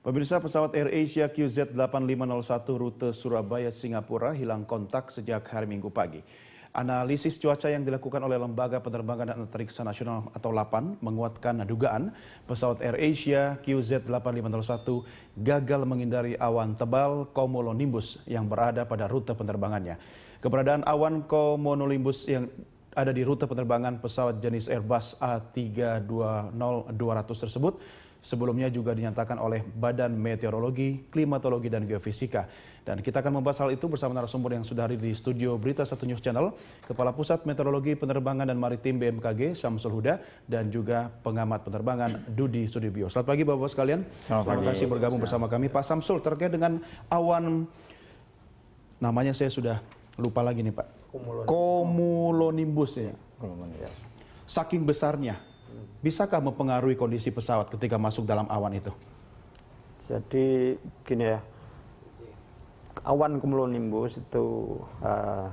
Pemirsa, pesawat AirAsia QZ8501 rute Surabaya Singapura hilang kontak sejak hari Minggu pagi. Analisis cuaca yang dilakukan oleh Lembaga Penerbangan dan Antariksa Nasional atau LAPAN menguatkan dugaan pesawat AirAsia QZ8501 gagal menghindari awan tebal cumulonimbus yang berada pada rute penerbangannya. Keberadaan awan cumulonimbus yang ada di rute penerbangan pesawat jenis Airbus A320-200 tersebut sebelumnya juga dinyatakan oleh Badan Meteorologi, Klimatologi, dan Geofisika. Dan kita akan membahas hal itu bersama narasumber yang sudah hadir di studio Berita 1 News Channel, Kepala Pusat Meteorologi Penerbangan dan Maritim BMKG, Syamsul Huda, dan juga pengamat penerbangan Dudi Sudibyo. Selamat pagi Bapak-Bapak sekalian. Terima kasih bergabung bersama kami. Pak Syamsul, terkait dengan awan, namanya saya sudah lupa lagi nih Pak. Cumulonimbus ya. Saking besarnya, bisakah mempengaruhi kondisi pesawat ketika masuk dalam awan itu? Jadi gini ya, awan cumulonimbus itu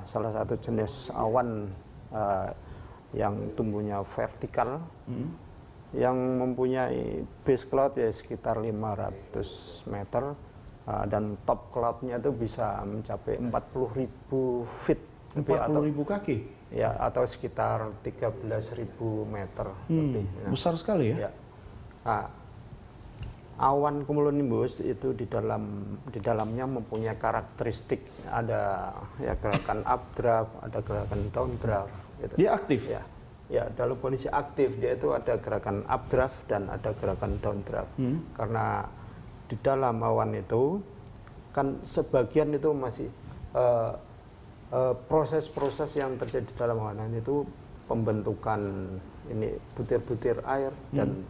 salah satu jenis awan yang tumbuhnya vertikal, yang mempunyai base cloud ya sekitar 500 meter, dan top cloudnya itu bisa mencapai 40.000 feet. 40.000 kaki? Ya, atau sekitar 13.000 meter lebih. Besar sekali ya? Nah, awan cumulonimbus itu di dalamnya mempunyai karakteristik, ada ya gerakan updraft, ada gerakan downdraft. Gitu. Dia aktif? Ya, dalam kondisi aktif dia itu ada gerakan updraft dan ada gerakan downdraft. Karena di dalam awan itu kan sebagian itu masih proses-proses yang terjadi dalam awan itu pembentukan ini butir-butir air, dan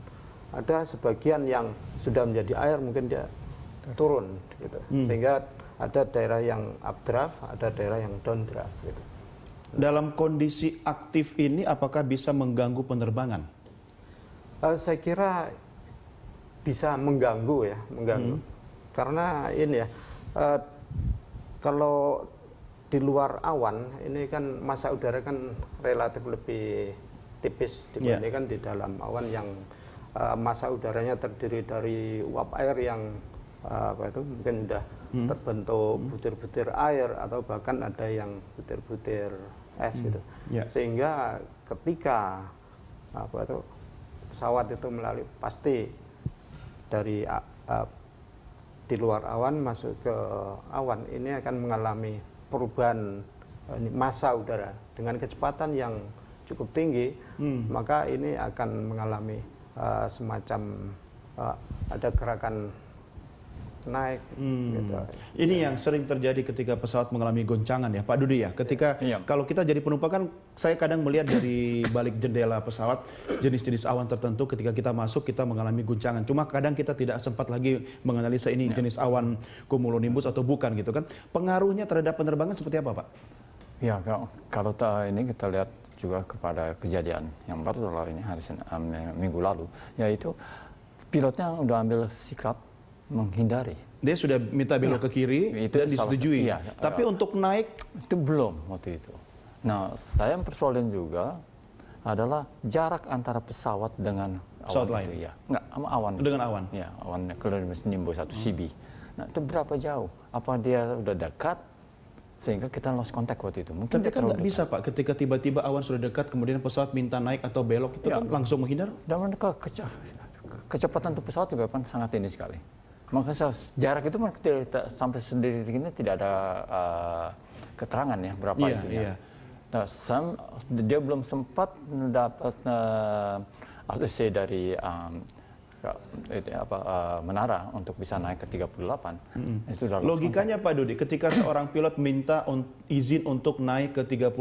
ada sebagian yang sudah menjadi air mungkin dia turun gitu. Sehingga ada daerah yang updraft, ada daerah yang downdraft gitu. Dalam kondisi aktif ini apakah bisa mengganggu penerbangan? Saya kira bisa mengganggu ya, karena ini ya, kalau di luar awan ini kan massa udara kan relatif lebih tipis dibandingkan di dalam awan yang massa udaranya terdiri dari uap air yang mungkin sudah terbentuk butir-butir air atau bahkan ada yang butir-butir es gitu. Sehingga ketika pesawat itu melalui pasti dari di luar awan masuk ke awan, ini akan mengalami perubahan massa udara dengan kecepatan yang cukup tinggi, maka ini akan mengalami semacam ada gerakan naik. Gitu. Ini yang sering terjadi ketika pesawat mengalami goncangan ya Pak Dudi ya. Ketika kalau kita jadi penumpang kan, saya kadang melihat dari balik jendela pesawat jenis-jenis awan tertentu ketika kita masuk kita mengalami goncangan. Cuma kadang kita tidak sempat lagi menganalisa ini jenis awan cumulonimbus atau bukan gitu kan. Pengaruhnya terhadap penerbangan seperti apa Pak? Ya, kalau ini kita lihat juga kepada kejadian yang baru ini minggu lalu, yaitu pilotnya udah ambil sikap menghindari. Dia sudah minta belok ke kiri dan disetujui. Tapi untuk naik itu belum waktu itu. Nah, saya persoalan juga adalah jarak antara pesawat dengan pesawat awan lain. Itu, ya. Enggak, sama awan. Dengan awan. Ya, awan cumulonimbus 1 CB. Nah, itu berapa jauh? Apa dia udah dekat sehingga kita lost contact waktu itu? Mungkin tapi kan nggak bisa Pak, ketika tiba-tiba awan sudah dekat kemudian pesawat minta naik atau belok itu kan langsung menghindar. Dan kecepatan untuk pesawat juga kan sangat tinggi sekali. Maka jarak itu sampai sendiri ini tidak ada keterangan ya berapa itu ya. Nah, dia belum sempat mendapat ACC dari menara untuk bisa naik ke 38. Itu logikanya Pak Dudi, ketika seorang pilot minta izin untuk naik ke 38.000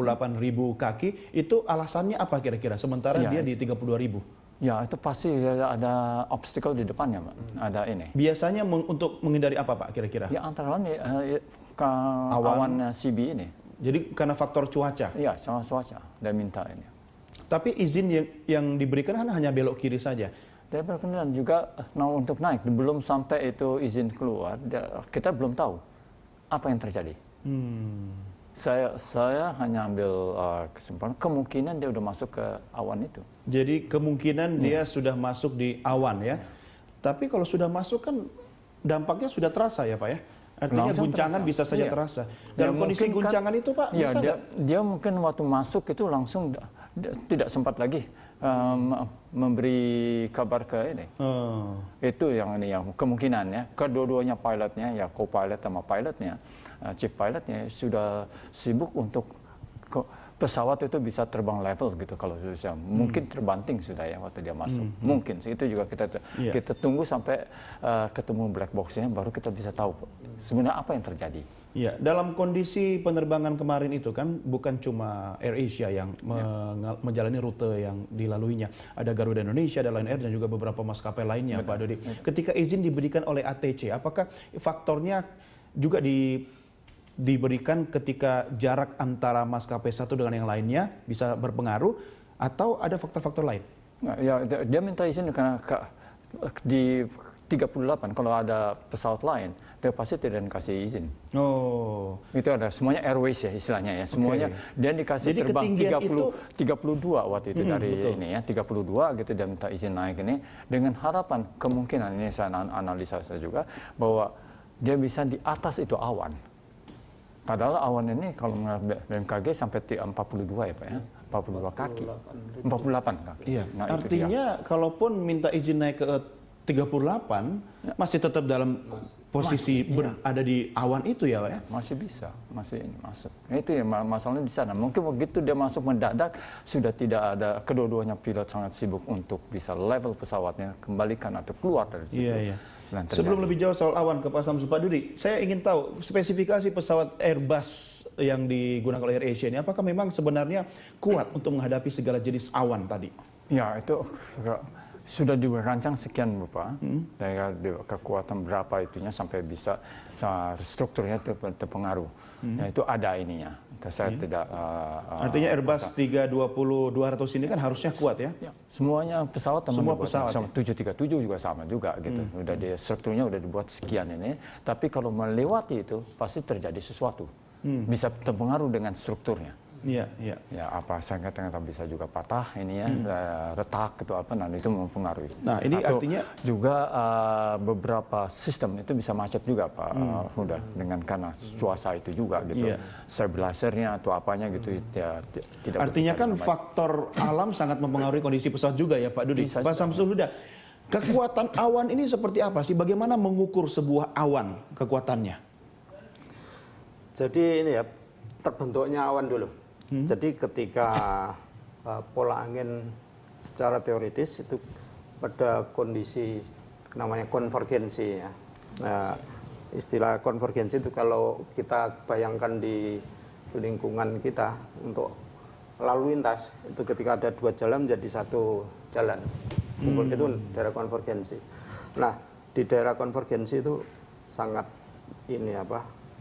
kaki, itu alasannya apa kira-kira? Sementara dia di 32.000. Ya, itu pasti ada obstacle di depannya, Pak. Ada ini. Biasanya untuk menghindari apa, Pak, kira-kira? Ya, antara lain awan CB ini. Jadi karena faktor cuaca? Iya, sama cuaca. Dia minta ini. Tapi izin yang diberikan kan hanya belok kiri saja? Dia berkenan juga untuk naik. Belum sampai itu izin keluar, kita belum tahu apa yang terjadi. Saya hanya ambil kesimpulan kemungkinan dia udah masuk ke awan itu. Jadi kemungkinan dia sudah masuk di awan ya. Tapi kalau sudah masuk kan dampaknya sudah terasa ya Pak ya? Artinya Langsung guncangan terasa. bisa saja Iya. terasa. Ya, Dalam kondisi mungkin kan- guncangan itu Pak, Ya, bisa nggak? dia mungkin waktu masuk itu langsung tidak sempat lagi memberi kabar ke ini. Oh. Itu yang ini yang kemungkinan ya. Kedua-duanya pilotnya ya co-pilot sama pilotnya, chief pilotnya sudah sibuk untuk pesawat itu bisa terbang level gitu kalau bisa. Mungkin terbanting sudah ya waktu dia masuk. Mungkin itu juga kita tunggu sampai ketemu black box-nya baru kita bisa tahu sebenarnya apa yang terjadi. Ya, dalam kondisi penerbangan kemarin itu kan bukan cuma AirAsia yang menjalani rute yang dilaluinya. Ada Garuda Indonesia, ada Lion Air dan juga beberapa maskapai lainnya, Pak Dodi. Ketika izin diberikan oleh ATC, apakah faktornya juga diberikan ketika jarak antara maskapai satu dengan yang lainnya bisa berpengaruh atau ada faktor-faktor lain? Nah, ya, dia minta izin karena di 38 kalau ada pesawat lain dia pasti tidak dikasih izin. Oh, Itu ada semuanya airways ya istilahnya ya. Semuanya dia dikasih Jadi terbang ketinggian 32 waktu itu dari betul. ini ya 32 gitu dia minta izin naik ini dengan harapan kemungkinan ini saya analisa saya juga bahwa dia bisa di atas itu awan. Padahal awan ini kalau menurut BMKG sampai 42 ya Pak ya. 42 kaki. 48 kaki. iya. Nah, itu dia. Artinya kalaupun minta izin naik ke 38 masih tetap dalam posisi berada di awan itu ya Pak ya? Masih bisa, masih ini masuk. Itu ya masalahnya di sana. Mungkin begitu dia masuk mendadak sudah tidak ada kedua-duanya pilot sangat sibuk untuk bisa level pesawatnya kembalikan atau keluar dari situ. Iya, iya. Dan Sebelum terjadi. lebih jauh soal awan ke Pak Samsul, Pak Dudi, saya ingin tahu spesifikasi pesawat Airbus yang digunakan oleh AirAsia ini, apakah memang sebenarnya kuat untuk menghadapi segala jenis awan tadi? Ya itu sudah dirancang sekian Bapak, dari kekuatan berapa itunya sampai bisa strukturnya terpengaruh. Ya, itu ada ininya. Saya tidak. Artinya Airbus 320-200 ini kan harusnya kuat ya? Ya, semuanya pesawat Semua pesawat, sama 737 juga sama juga gitu. Udah strukturnya udah dibuat sekian ini, tapi kalau melewati itu pasti terjadi sesuatu. Bisa terpengaruh dengan strukturnya. Iya, iya. Ya apa saya katakan bisa juga patah ini ya, retak itu apa, nah itu mempengaruhi. Nah, ini Atau artinya juga beberapa sistem itu bisa macet juga Pak Huda dengan karena cuaca itu juga gitu. Iya. Stabilizernya atau apanya gitu ya, tidak artinya bekerja kan dengan baik. faktor alam sangat mempengaruhi kondisi pesawat juga ya Pak Dudi. Bisa Pak juga. Samsul Huda, kekuatan awan ini seperti apa sih? Bagaimana mengukur sebuah awan kekuatannya? Jadi ini ya terbentuknya awan dulu. Jadi ketika pola angin secara teoritis itu pada kondisi namanya konvergensi ya. Nah, istilah konvergensi itu kalau kita bayangkan di lingkungan kita untuk lalu lintas itu ketika ada dua jalan menjadi satu jalan. Itu daerah konvergensi. Nah, di daerah konvergensi itu sangat ini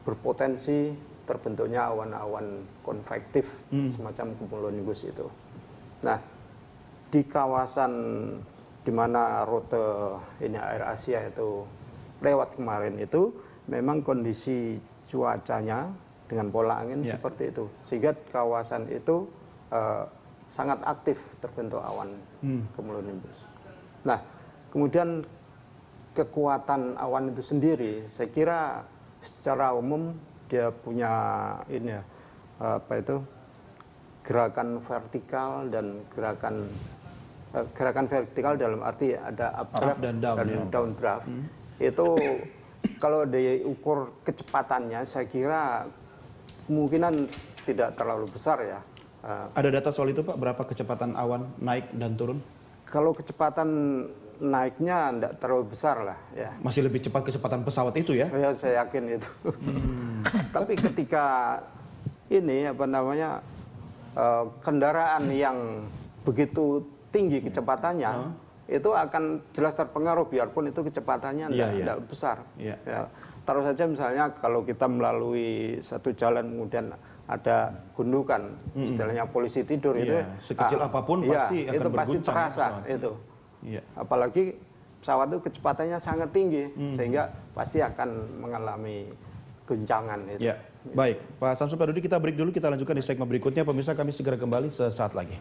berpotensi terbentuknya awan-awan konvektif semacam cumulonimbus itu. Nah, di kawasan di mana rute ini AirAsia itu lewat kemarin itu memang kondisi cuacanya dengan pola angin seperti itu, sehingga kawasan itu sangat aktif terbentuk awan cumulonimbus. Nah, kemudian kekuatan awan itu sendiri, saya kira secara umum dia punya ini ya, gerakan vertikal dan gerakan vertikal dalam arti ada updraft dan downdraft. Itu kalau diukur kecepatannya, saya kira kemungkinan tidak terlalu besar ya. Ada data soal itu Pak, berapa kecepatan awan naik dan turun? Kalau kecepatan naiknya tidak terlalu besar lah ya. Masih lebih cepat kecepatan pesawat itu ya? Ya saya yakin itu. Tapi ketika ini kendaraan yang begitu tinggi kecepatannya itu akan jelas terpengaruh biarpun itu kecepatannya tidak besar. Iya. Ya, taruh saja misalnya kalau kita melalui satu jalan kemudian ada gundukan, istilahnya polisi tidur itu sekecil apapun pasti akan itu pasti berguncang terasa pesawat. itu. Iya. Apalagi pesawat itu kecepatannya sangat tinggi sehingga pasti akan mengalami guncangan itu. Ya, baik. Pak Samsul, Pak Dudi, kita break dulu, kita lanjutkan di segmen berikutnya. Pemirsa, kami segera kembali sesaat lagi.